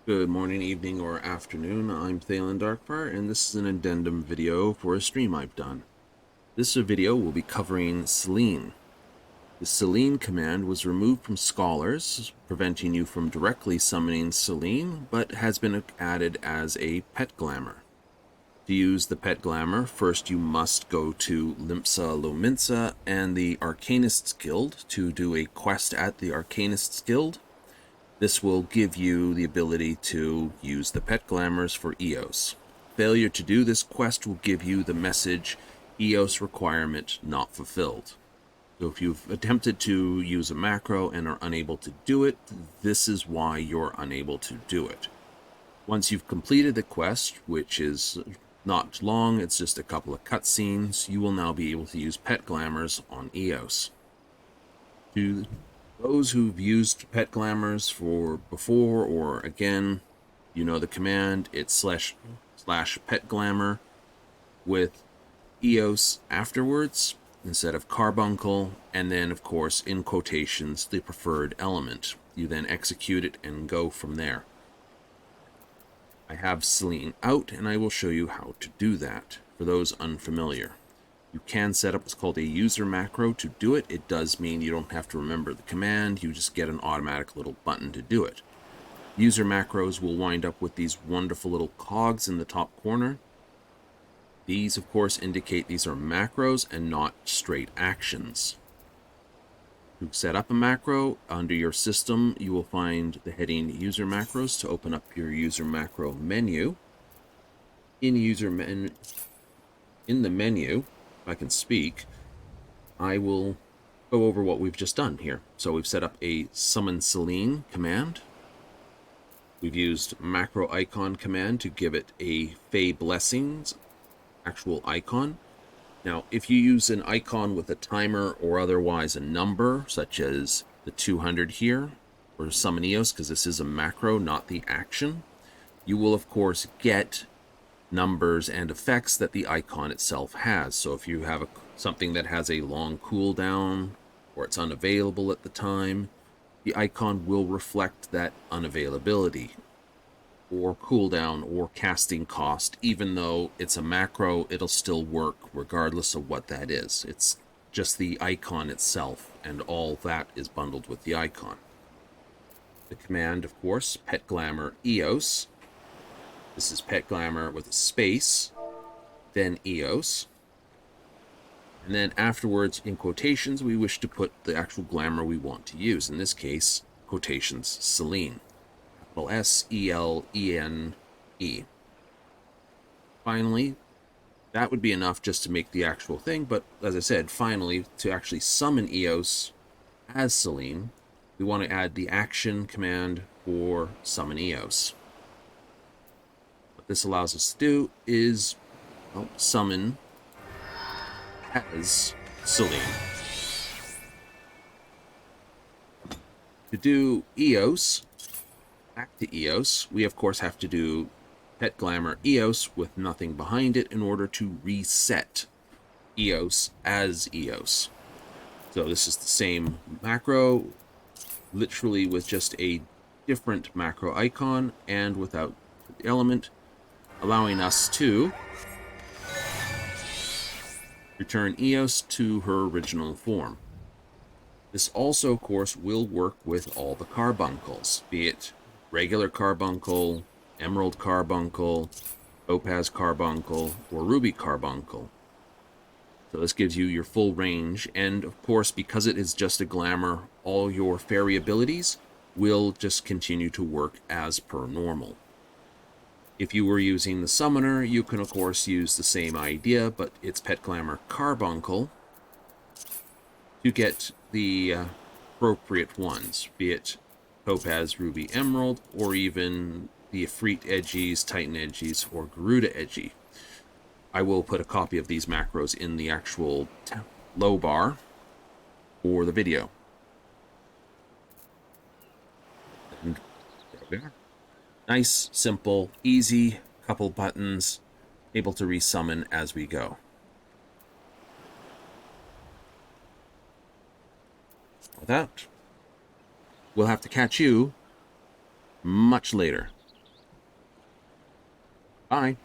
Good morning, evening, or afternoon. I'm Thalen Darkfire, and this is an addendum video for a stream I've done. This video will be covering Selene. The Selene command was removed from Scholars, preventing you from directly summoning Selene, but has been added as a Pet Glamour. To use the Pet Glamour, first you must go to Limpsa Lominsa and the Arcanists Guild to do a quest at the Arcanists Guild. This will give you the ability to use the Pet Glamours for Eos. Failure to do this quest will give you the message, Eos requirement not fulfilled. So if you've attempted to use a macro and are unable to do it, this is why you're unable to do it. Once you've completed the quest, which is not long, it's just a couple of cutscenes, you will now be able to use Pet Glamours on Eos. To those who've used Pet Glamours for before or again, you know the command. It's slash Pet Glamour with Eos afterwards instead of Carbuncle, and then of course in quotations the preferred element. You then execute it and go from there. I have Selene out, and I will show you how to do that for those unfamiliar. You can set up what's called a user macro to do it. It does mean you don't have to remember the command. You just get an automatic little button to do it. User macros will wind up with these wonderful little cogs in the top corner. These, of course, indicate these are macros and not straight actions. To set up a macro, under your system, you will find the heading User Macros to open up your User Macro menu. In the menu, I can speak, I will go over what we've just done here. So we've set up a summon Selene command. We've used macroicon command to give it a Fey Blessings actual icon. Now, if you use an icon with a timer or otherwise a number, such as the 200 here, or summon Eos, because this is a macro, not the action, you will of course get numbers and effects that the icon itself has. So if you have something that has a long cooldown or it's unavailable at the time, the icon will reflect that unavailability or cooldown or casting cost. Even though it's a macro, it'll still work regardless of what that is. It's just the icon itself, and all that is bundled with the icon. The command, of course, Pet Glamour Eos. This is Pet Glamour with a space, then Eos. And then afterwards, in quotations, we wish to put the actual glamour we want to use. In this case, quotations, Selene. Capital S-E-L-E-N-E. Finally, that would be enough just to make the actual thing. But as I said, finally, to actually summon Eos as Selene, we want to add the action command for summon Eos. This allows us to do is summon as Selene. To do Eos, back to Eos, we of course have to do Pet Glamour Eos with nothing behind it in order to reset Eos as Eos. So this is the same macro, literally with just a different macro icon and without the element, allowing us to return Eos to her original form. This also, of course, will work with all the carbuncles, be it regular carbuncle, emerald carbuncle, topaz carbuncle, or ruby carbuncle. So this gives you your full range, and of course, because it is just a glamour, all your fairy abilities will just continue to work as per normal. If you were using the summoner, you can of course use the same idea, but it's Pet Glamour Carbuncle to get the appropriate ones, be it Topaz, Ruby, Emerald, or even the Ifrit Edgies, Titan Edgies, or Garuda Edgy. I will put a copy of these macros in the actual low bar for the video. And there we are. Nice, simple, easy, couple buttons, able to resummon as we go. With that, we'll have to catch you much later. Bye.